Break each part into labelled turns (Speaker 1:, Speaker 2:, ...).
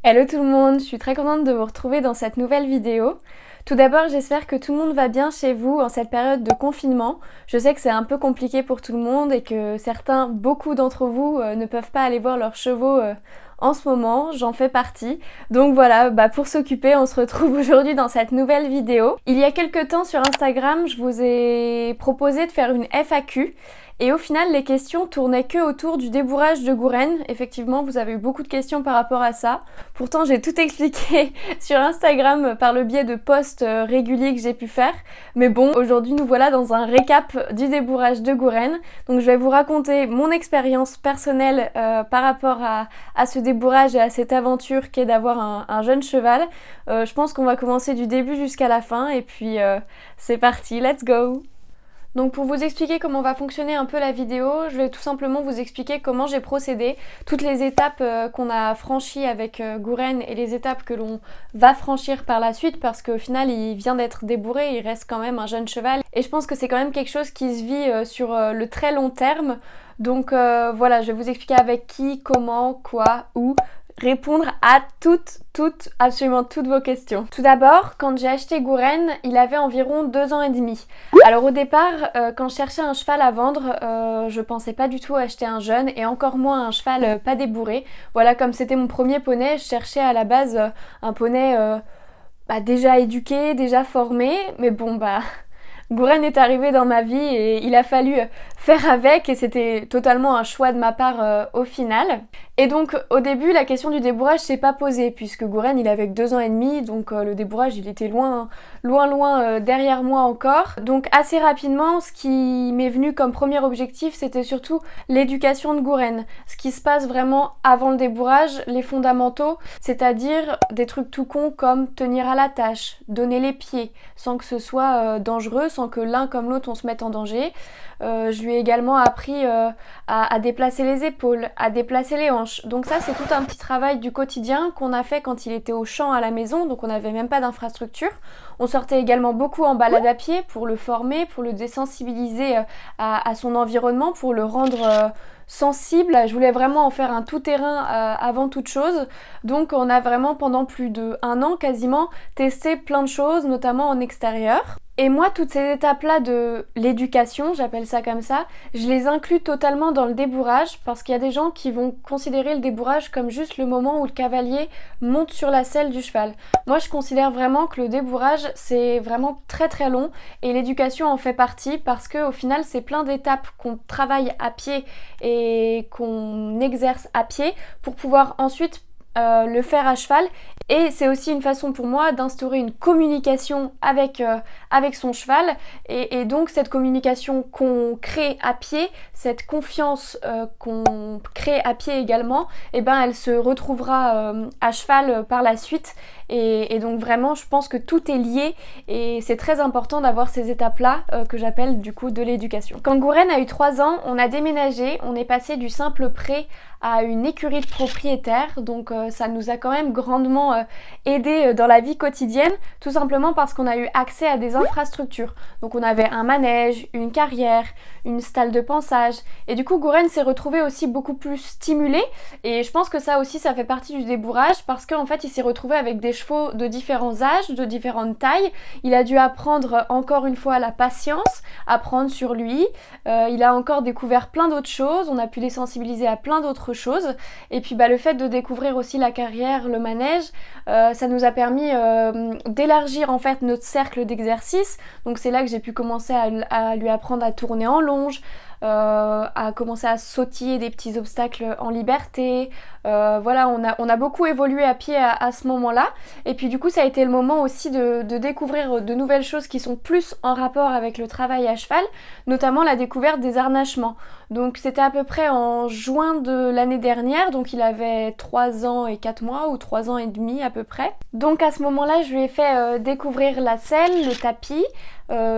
Speaker 1: Hello tout le monde, je suis très contente de vous retrouver dans cette nouvelle vidéo. Tout d'abord, j'espère que tout le monde va bien chez vous en cette période de confinement. Je sais que c'est un peu compliqué pour tout le monde et que beaucoup d'entre vous ne peuvent pas aller voir leurs chevaux en ce moment, j'en fais partie. Donc voilà, pour s'occuper, on se retrouve aujourd'hui dans cette nouvelle vidéo. Il y a quelques temps sur Instagram, je vous ai proposé de faire une FAQ. Et au final, les questions tournaient que autour du débourrage de Gouren. Effectivement, vous avez eu beaucoup de questions par rapport à ça. Pourtant, j'ai tout expliqué sur Instagram par le biais de posts réguliers que j'ai pu faire. Mais bon, aujourd'hui, nous voilà dans un récap du débourrage de Gouren. Donc, je vais vous raconter mon expérience personnelle par rapport à ce débourrage et à cette aventure qu'est d'avoir un jeune cheval. Je pense qu'on va commencer du début jusqu'à la fin. Et puis, c'est parti, let's go! Donc pour vous expliquer comment va fonctionner un peu la vidéo, je vais tout simplement vous expliquer comment j'ai procédé, toutes les étapes qu'on a franchies avec Gouren et les étapes que l'on va franchir par la suite parce qu'au final il vient d'être débourré, il reste quand même un jeune cheval et je pense que c'est quand même quelque chose qui se vit sur le très long terme. Donc voilà, je vais vous expliquer avec qui, comment, quoi, où, répondre à absolument toutes vos questions. Tout d'abord, quand j'ai acheté Gouren, il avait environ 2 ans et demi. Alors au départ, quand je cherchais un cheval à vendre, je pensais pas du tout acheter un jeune et encore moins un cheval pas débourré. Voilà, comme c'était mon premier poney, je cherchais à la base un poney déjà éduqué, déjà formé, mais bon Gouren est arrivé dans ma vie et il a fallu faire avec et c'était totalement un choix de ma part au final. Et donc au début la question du débourrage s'est pas posée puisque Gouren il avait que 2 ans et demi donc le débourrage il était loin derrière moi encore. Donc assez rapidement ce qui m'est venu comme premier objectif c'était surtout l'éducation de Gouren. Ce qui se passe vraiment avant le débourrage, les fondamentaux, c'est-à-dire des trucs tout cons comme tenir à la tâche, donner les pieds sans que ce soit dangereux, sans que l'un comme l'autre on se mette en danger. Je lui ai également appris à déplacer les épaules, à déplacer les hanches. Donc ça c'est tout un petit travail du quotidien qu'on a fait quand il était au champ à la maison, donc on n'avait même pas d'infrastructure. On sortait également beaucoup en balade à pied pour le former, pour le désensibiliser à son environnement, pour le rendre sensible. Je voulais vraiment en faire un tout-terrain avant toute chose. Donc on a vraiment pendant plus d'1 an quasiment testé plein de choses, notamment en extérieur. Et moi, toutes ces étapes-là de l'éducation, j'appelle ça comme ça, je les inclus totalement dans le débourrage parce qu'il y a des gens qui vont considérer le débourrage comme juste le moment où le cavalier monte sur la selle du cheval. Moi, je considère vraiment que le débourrage, c'est vraiment très très long et l'éducation en fait partie parce qu'au final, c'est plein d'étapes qu'on travaille à pied et qu'on exerce à pied pour pouvoir ensuite le faire à cheval. Et c'est aussi une façon pour moi d'instaurer une communication avec son cheval et donc cette communication qu'on crée à pied, cette confiance qu'on crée à pied également, elle se retrouvera à cheval par la suite et donc vraiment je pense que tout est lié et c'est très important d'avoir ces étapes-là que j'appelle du coup de l'éducation. Quand Gouren a eu 3 ans, on a déménagé, on est passé du simple pré à une écurie de propriétaire, donc ça nous a quand même grandement aidé dans la vie quotidienne, tout simplement parce qu'on a eu accès à des infrastructures. Donc on avait un manège, une carrière, une stalle de pansage, et du coup Gouren s'est retrouvé aussi beaucoup plus stimulé, et je pense que ça aussi ça fait partie du débourrage, parce qu'en fait il s'est retrouvé avec des chevaux de différents âges, de différentes tailles, il a dû apprendre encore une fois la patience, apprendre sur lui, il a encore découvert plein d'autres choses, on a pu les sensibiliser à plein d'autres choses, et puis le fait de découvrir aussi la carrière, le manège, ça nous a permis d'élargir en fait notre cercle d'exercice. Donc c'est là que j'ai pu commencer à lui apprendre à tourner en longe, à commencer à sautiller des petits obstacles en liberté. Voilà, on a beaucoup évolué à pied à ce moment-là. Et puis du coup, ça a été le moment aussi de découvrir de nouvelles choses qui sont plus en rapport avec le travail à cheval, notamment la découverte des harnachements. Donc c'était à peu près en juin de l'année dernière, donc il avait 3 ans et 4 mois ou 3 ans et demi à peu près. Donc à ce moment-là, je lui ai fait découvrir la selle, le tapis,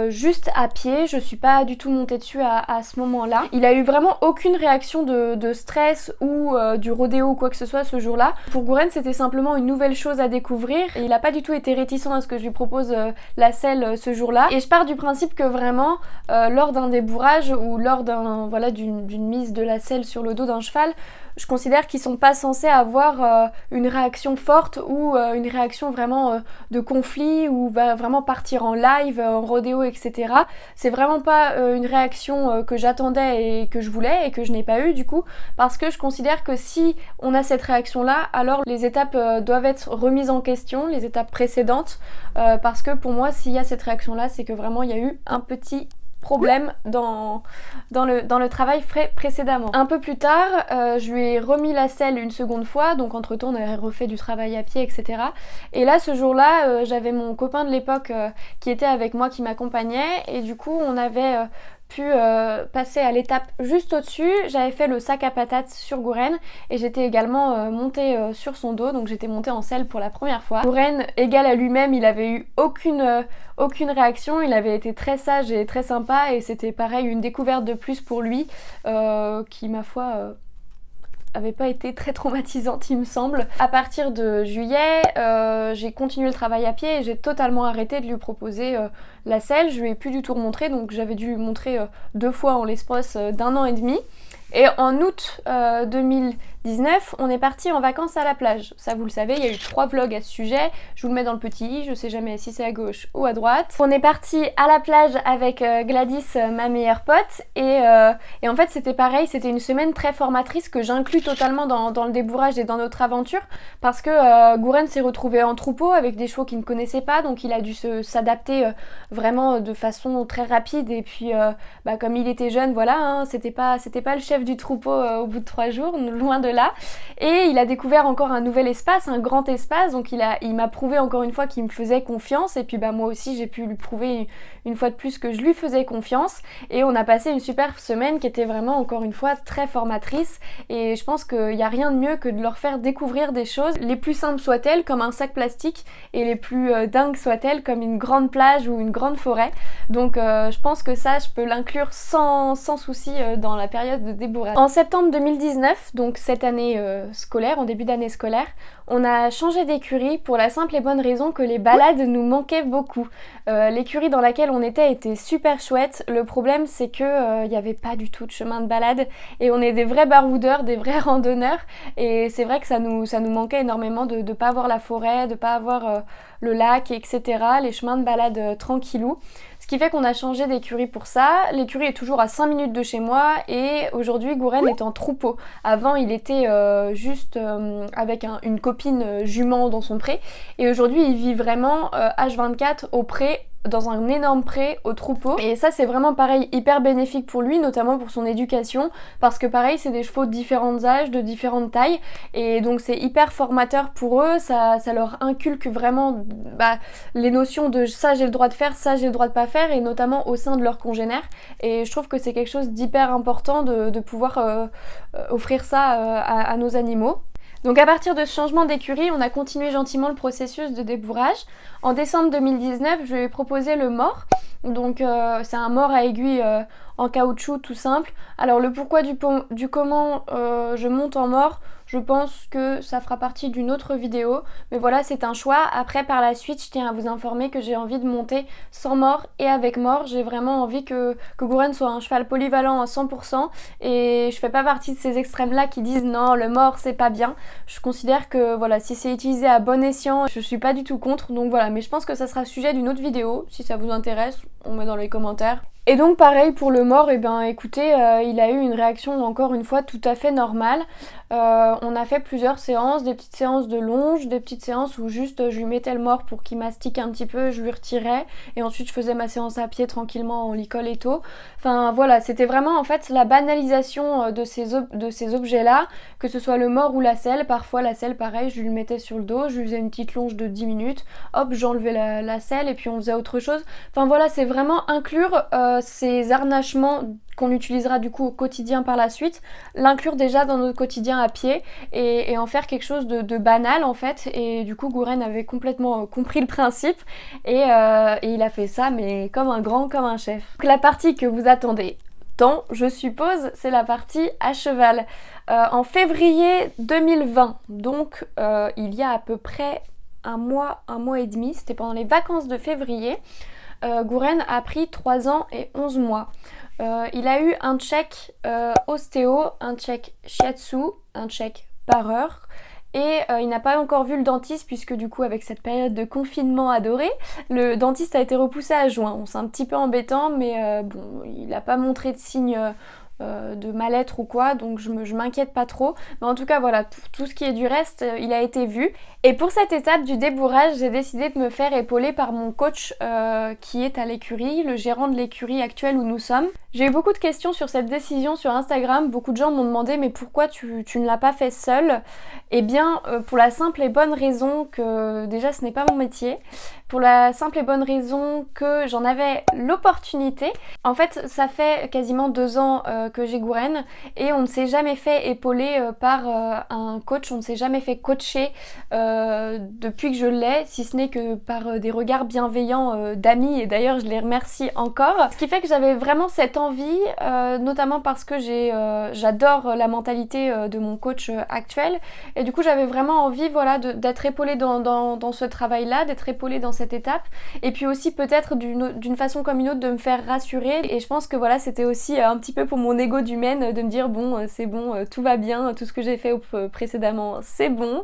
Speaker 1: juste à pied, je suis pas du tout montée dessus à ce moment-là. Il a eu vraiment aucune réaction de stress ou du rodéo ou quoi que ce soit ce jour-là. Pour Gouren, c'était simplement une nouvelle chose à découvrir et il a pas du tout été réticent à ce que je lui propose la selle ce jour-là. Et je pars du principe que vraiment, lors d'un débourrage ou lors d'une mise de la selle sur le dos d'un cheval, je considère qu'ils sont pas censés avoir une réaction forte ou une réaction vraiment de conflit ou va vraiment partir en live, en rodéo, etc. C'est vraiment pas une réaction que j'attendais et que je voulais et que je n'ai pas eu du coup, parce que je considère que si on a cette réaction là, alors les étapes doivent être remises en question, les étapes précédentes, parce que pour moi s'il y a cette réaction là, c'est que vraiment il y a eu un petit problème dans le travail précédemment. Un peu plus tard, je lui ai remis la selle une seconde fois, donc entre temps on avait refait du travail à pied, etc. Et là ce jour-là, j'avais mon copain de l'époque qui était avec moi, qui m'accompagnait, et du coup on avait pu passer à l'étape juste au-dessus. J'avais fait le sac à patates sur Gouren et j'étais également montée sur son dos, donc j'étais montée en selle pour la première fois. Gouren, égal à lui-même, il avait eu aucune réaction, il avait été très sage et très sympa, et c'était pareil, une découverte de plus pour lui qui, ma foi, avait pas été très traumatisante, il me semble. À partir de juillet, j'ai continué le travail à pied et j'ai totalement arrêté de lui proposer la selle. Je lui ai plus du tout remontré, donc j'avais dû lui montrer 2 fois en l'espace d'1 an et demi. Et en août 2019, on est parti en vacances à la plage. Ça, vous le savez, il y a eu 3 vlogs à ce sujet. Je vous le mets dans le petit i, je sais jamais si c'est à gauche ou à droite. On est parti à la plage avec Gladys, ma meilleure pote. Et en fait, c'était pareil, c'était une semaine très formatrice que j'inclus totalement dans le débourrage et dans notre aventure. Parce que Gouren s'est retrouvé en troupeau avec des chevaux qu'il ne connaissait pas. Donc il a dû s'adapter vraiment de façon très rapide. Et puis, comme il était jeune, voilà, hein, c'était pas le chef du troupeau au bout de 3 jours, loin de là. Et il a découvert encore un nouvel espace, un grand espace, donc il m'a prouvé encore une fois qu'il me faisait confiance, et puis moi aussi j'ai pu lui prouver une fois de plus que je lui faisais confiance, et on a passé une super semaine qui était vraiment encore une fois très formatrice, et je pense qu'il n'y a rien de mieux que de leur faire découvrir des choses, les plus simples soient-elles, comme un sac plastique, et les plus dingues soient-elles, comme une grande plage ou une grande forêt. Donc je pense que ça, je peux l'inclure sans souci dans la période de débourrage. En septembre 2019, donc cette année scolaire, en début d'année scolaire, on a changé d'écurie pour la simple et bonne raison que les balades nous manquaient beaucoup. L'écurie dans laquelle on était super chouette. Le problème, c'est que il n'y avait pas du tout de chemin de balade, et on est des vrais baroudeurs, des vrais randonneurs, et c'est vrai que ça nous manquait énormément de ne pas avoir la forêt, de pas avoir le lac, etc. Les chemins de balade tranquillou. Ce qui fait qu'on a changé d'écurie pour ça. L'écurie est toujours à 5 minutes de chez moi, et aujourd'hui Gouren est en troupeau. Avant il était juste avec une copine jument dans son pré, et aujourd'hui il vit vraiment H24 au pré, dans un énorme pré au troupeau, et ça c'est vraiment pareil hyper bénéfique pour lui, notamment pour son éducation, parce que pareil c'est des chevaux de différents âges, de différentes tailles, et donc c'est hyper formateur pour eux, ça leur inculque vraiment les notions de ça j'ai le droit de faire, ça j'ai le droit de pas faire, et notamment au sein de leurs congénères, et je trouve que c'est quelque chose d'hyper important de pouvoir offrir ça à nos animaux. Donc à partir de ce changement d'écurie, on a continué gentiment le processus de débourrage. En décembre 2019, je lui ai proposé le mors. Donc c'est un mors à aiguille en caoutchouc tout simple. Alors le pourquoi du comment je monte en mors, je pense que ça fera partie d'une autre vidéo. Mais voilà, c'est un choix. Après, par la suite, je tiens à vous informer que j'ai envie de monter sans mors et avec mors. J'ai vraiment envie que Gouren soit un cheval polyvalent à 100%. Et je fais pas partie de ces extrêmes-là qui disent non, le mors c'est pas bien. Je considère que voilà, si c'est utilisé à bon escient, je suis pas du tout contre. Donc voilà, mais je pense que ça sera sujet d'une autre vidéo. Si ça vous intéresse, on met dans les commentaires. Et donc pareil pour le mors, écoutez, il a eu une réaction encore une fois tout à fait normale. On a fait plusieurs séances, des petites séances de longe, des petites séances où juste je lui mettais le mors pour qu'il mastique un petit peu, je lui retirais, et ensuite je faisais ma séance à pied tranquillement en licol et tout. Enfin voilà, c'était vraiment en fait la banalisation de ces objets-là, que ce soit le mors ou la selle. Parfois la selle pareil, je lui mettais sur le dos, je lui faisais une petite longe de 10 minutes, hop j'enlevais la selle et puis on faisait autre chose. Enfin voilà, c'est vraiment inclure ces harnachements qu'on utilisera du coup au quotidien par la suite, l'inclure déjà dans notre quotidien à pied et en faire quelque chose de banal en fait. Et du coup Gouren avait complètement compris le principe et il a fait ça mais comme un grand, comme un chef. Donc la partie que vous attendez tant, je suppose, c'est la partie à cheval. En février 2020, donc il y a à peu près un mois et demi, c'était pendant les vacances de février, Gouren a pris 3 ans et 11 mois. Il a eu un check ostéo, un check shiatsu, un check par heure. Et il n'a pas encore vu le dentiste puisque du coup avec cette période de confinement adoré, le dentiste a été repoussé à juin. Bon, c'est un petit peu embêtant mais bon, il n'a pas montré de signe de mal-être ou quoi, donc je m'inquiète pas trop. Mais en tout cas voilà, tout ce qui est du reste, il a été vu. Et pour cette étape du débourrage, j'ai décidé de me faire épauler par mon coach qui est à l'écurie, le gérant de l'écurie actuelle où nous sommes. J'ai eu beaucoup de questions sur cette décision sur Instagram, beaucoup de gens m'ont demandé mais pourquoi tu ne l'as pas fait seule? Eh bien pour la simple et bonne raison que déjà ce n'est pas mon métier, pour la simple et bonne raison que j'en avais l'opportunité. En fait ça fait quasiment 2 ans que j'ai Gouren et on ne s'est jamais fait épauler par un coach, on ne s'est jamais fait coacher depuis que je l'ai, si ce n'est que par des regards bienveillants d'amis, et d'ailleurs je les remercie encore. Ce qui fait que j'avais vraiment cette envie, notamment parce que j'adore la mentalité de mon coach actuel, et du coup j'avais vraiment envie voilà, d'être épaulée dans ce travail-là, d'être épaulée dans cette étape, et puis aussi peut-être d'une façon comme une autre de me faire rassurer, et je pense que voilà c'était aussi un petit peu pour mon ego d'humaine de me dire bon c'est bon, tout va bien, tout ce que j'ai fait précédemment c'est bon.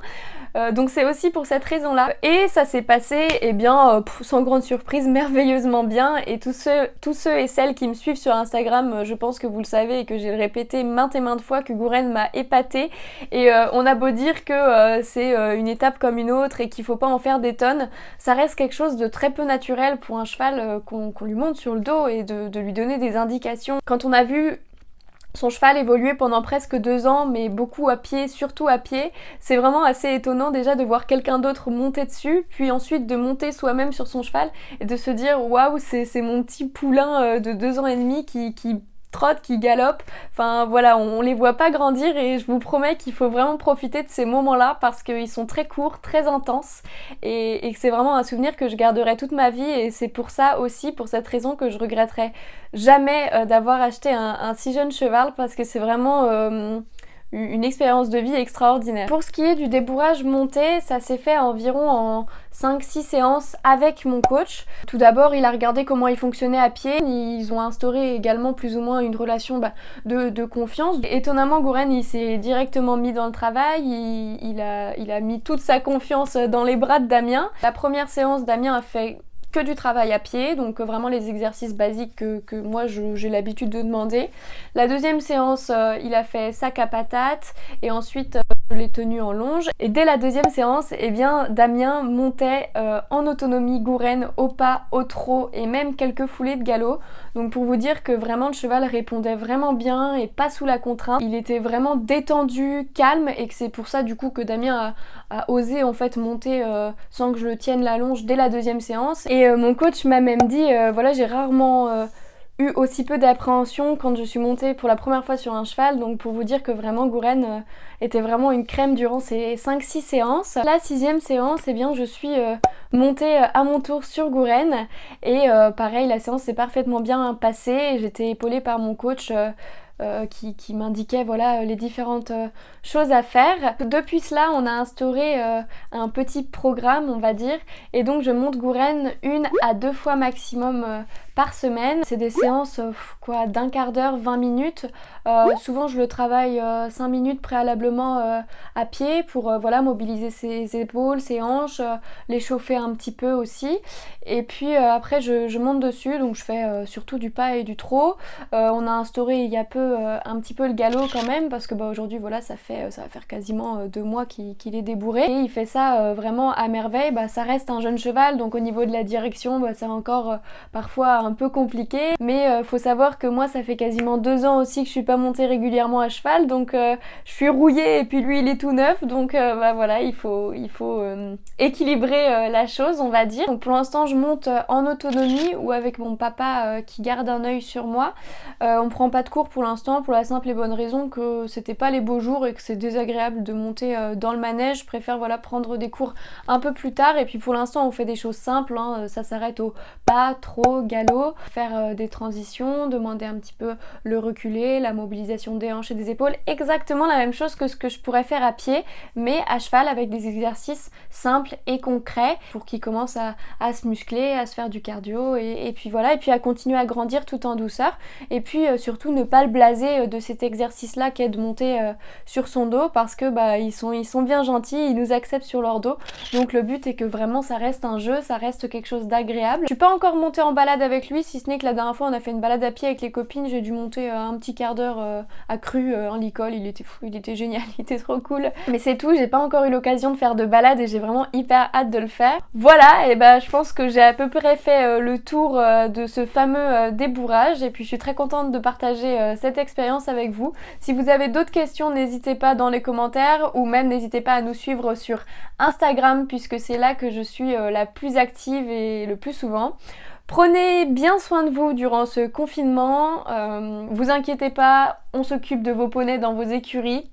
Speaker 1: Donc c'est aussi pour cette raison-là. Et ça s'est passé, eh bien, sans grande surprise, merveilleusement bien. Et tous ceux et celles qui me suivent sur Instagram, je pense que vous le savez et que j'ai répété maintes et maintes fois que Gouren m'a épatée. Et on a beau dire que c'est une étape comme une autre et qu'il faut pas en faire des tonnes, ça reste quelque chose de très peu naturel pour un cheval qu'on lui monte sur le dos et de lui donner des indications. Quand on a vu son cheval évoluait pendant presque 2 ans, mais beaucoup à pied, surtout à pied. C'est vraiment assez étonnant déjà de voir quelqu'un d'autre monter dessus, puis ensuite de monter soi-même sur son cheval et de se dire waouh, c'est mon petit poulain de 2 ans et demi qui trotte, qui galope. Enfin voilà, on les voit pas grandir et je vous promets qu'il faut vraiment profiter de ces moments-là parce qu'ils sont très courts, très intenses et que c'est vraiment un souvenir que je garderai toute ma vie, et c'est pour ça aussi, pour cette raison, que je regretterai jamais d'avoir acheté un si jeune cheval parce que c'est vraiment une expérience de vie extraordinaire. Pour ce qui est du débourrage monté, ça s'est fait environ en 5-6 séances avec mon coach. Tout d'abord, il a regardé comment il fonctionnait à pied. Ils ont instauré également plus ou moins une relation de confiance. Étonnamment, Gouren, il s'est directement mis dans le travail. Il a mis toute sa confiance dans les bras de Damien. La première séance, Damien a fait que du travail à pied, donc vraiment les exercices basiques que moi j'ai l'habitude de demander. La deuxième séance, il a fait sac à patates et ensuite je l'ai tenu en longe. Et dès la deuxième séance, eh bien Damien montait en autonomie Gouren au pas, au trot et même quelques foulées de galop. Donc pour vous dire que vraiment le cheval répondait vraiment bien et pas sous la contrainte. Il était vraiment détendu, calme, et que c'est pour ça du coup que Damien a osé en fait monter sans que je le tienne la longe dès la deuxième séance. Et mon coach m'a même dit voilà, j'ai rarement eu aussi peu d'appréhension quand je suis montée pour la première fois sur un cheval, donc pour vous dire que vraiment Gouren était vraiment une crème durant ces 5-6 séances. La 6e séance, eh bien je suis montée à mon tour sur Gouren et pareil, la séance s'est parfaitement bien passée, j'étais épaulée par mon coach qui m'indiquait voilà, les différentes choses à faire. Depuis cela, on a instauré un petit programme, on va dire, et donc je monte Gouren 1 à 2 fois maximum par semaine. C'est des séances d'un quart d'heure, 20 minutes. Souvent je le travaille 5 minutes préalablement à pied pour voilà, mobiliser ses épaules, ses hanches, les chauffer un petit peu aussi. Et puis après je monte dessus, donc je fais surtout du pas et du trot. On a instauré il y a peu un petit peu le galop quand même parce que aujourd'hui voilà, ça va faire quasiment 2 mois qu'il est débourré et il fait ça vraiment à merveille. Ça reste un jeune cheval, donc au niveau de la direction c'est encore parfois un peu compliqué, mais faut savoir que moi ça fait quasiment 2 ans aussi que je suis pas montée régulièrement à cheval, donc je suis rouillée et puis lui il est tout neuf, donc voilà, il faut équilibrer la chose, on va dire. Donc pour l'instant je monte en autonomie ou avec mon papa qui garde un œil sur moi. On prend pas de cours pour l'instant pour la simple et bonne raison que c'était pas les beaux jours et que c'est désagréable de monter dans le manège. Je préfère voilà, prendre des cours un peu plus tard, et puis pour l'instant on fait des choses simples, hein. Ça s'arrête au pas, trot, galop, faire des transitions, demander un petit peu le reculé, la mobilisation des hanches et des épaules, exactement la même chose que ce que je pourrais faire à pied mais à cheval avec des exercices simples et concrets pour qu'il commence à se muscler, à se faire du cardio et puis voilà, et puis à continuer à grandir tout en douceur, et puis surtout ne pas le blâmer blasé de cet exercice-là qu'est de monter sur son dos parce que bah ils sont bien gentils, ils nous acceptent sur leur dos. Donc le but est que vraiment ça reste un jeu, ça reste quelque chose d'agréable. Je suis pas encore montée en balade avec lui, si ce n'est que la dernière fois on a fait une balade à pied avec les copines, j'ai dû monter un petit quart d'heure à Cru en Licol, il était fou, il était génial, il était trop cool. Mais c'est tout, j'ai pas encore eu l'occasion de faire de balade et j'ai vraiment hyper hâte de le faire. Voilà, et bah je pense que j'ai à peu près fait le tour de ce fameux débourrage et puis je suis très contente de partager cette expérience avec vous. Si vous avez d'autres questions, n'hésitez pas dans les commentaires ou même n'hésitez pas à nous suivre sur Instagram puisque c'est là que je suis la plus active et le plus souvent. Prenez bien soin de vous durant ce confinement, vous inquiétez pas, on s'occupe de vos poneys dans vos écuries.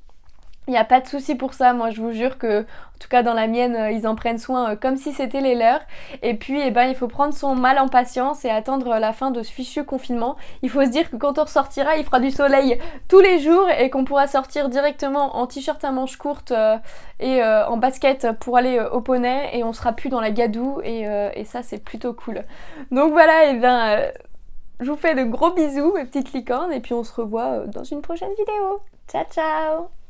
Speaker 1: Il n'y a pas de souci pour ça, moi je vous jure que, en tout cas dans la mienne, ils en prennent soin comme si c'était les leurs. Et puis il faut prendre son mal en patience et attendre la fin de ce fichu confinement. Il faut se dire que quand on ressortira, il fera du soleil tous les jours et qu'on pourra sortir directement en t-shirt à manches courtes et en basket pour aller au poney et on sera plus dans la gadoue et ça c'est plutôt cool. Donc voilà, je vous fais de gros bisous mes petites licornes et puis on se revoit dans une prochaine vidéo. Ciao ciao!